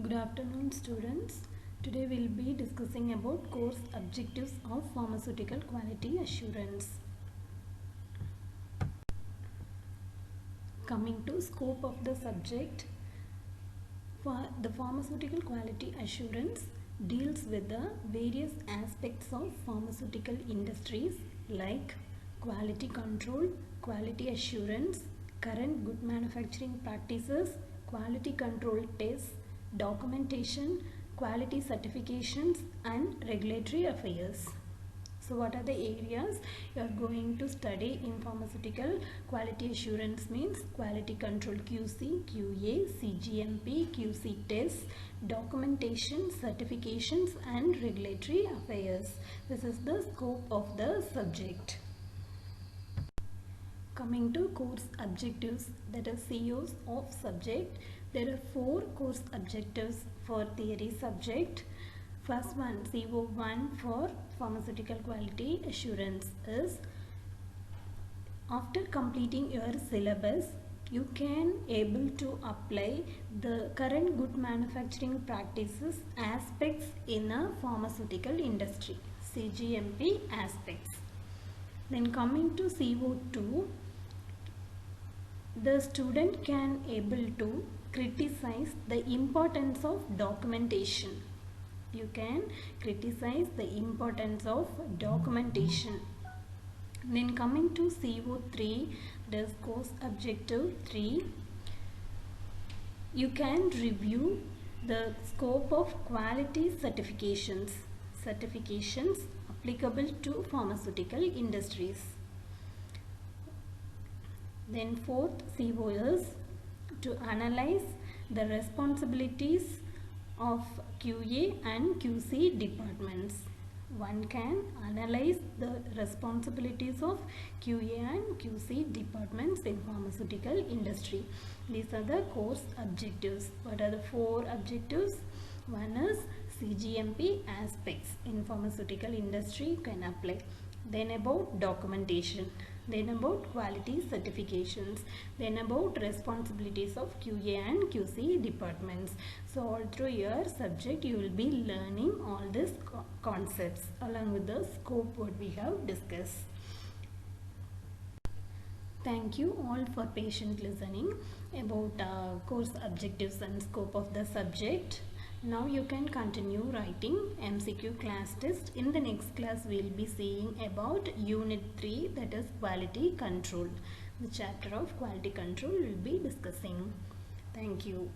Good afternoon, students. Today we'll be discussing about course objectives of pharmaceutical quality assurance. Coming to scope of the subject, the pharmaceutical quality assurance deals with the various aspects of pharmaceutical industries like quality control, quality assurance, current good manufacturing practices, quality control tests, documentation, quality certifications and regulatory affairs. So what are the areas you are going to study in pharmaceutical quality assurance? Means quality control QC, QA, CGMP, QC tests, documentation, certifications and regulatory affairs. This is the scope of the subject. Coming to course objectives, that is COs of subject, there are 4 course objectives for theory subject. First one, CO1 for pharmaceutical quality assurance is, after completing your syllabus, you can able to apply the current good manufacturing practices aspects in a pharmaceutical industry, CGMP aspects. Then coming to CO2, the student can able to criticize the importance of documentation. You can criticize the importance of documentation. Then coming to CO3, this course objective 3, you can review the scope of quality certifications applicable to pharmaceutical industries. Then fourth CO is to analyze the responsibilities of QA and QC departments. One can analyze the responsibilities of QA and QC departments in pharmaceutical industry. These are the course objectives. What are the 4 objectives? One is CGMP aspects in pharmaceutical industry you can apply. Then about documentation. Then about quality certifications. Then about responsibilities of QA and QC departments. So all through your subject you will be learning all these concepts along with the scope what we have discussed. Thank you all for patient listening about course objectives and scope of the subject. Now you can continue writing MCQ class test. In the next class we will be seeing about unit 3, that is quality control. The chapter of quality control we will be discussing. Thank you.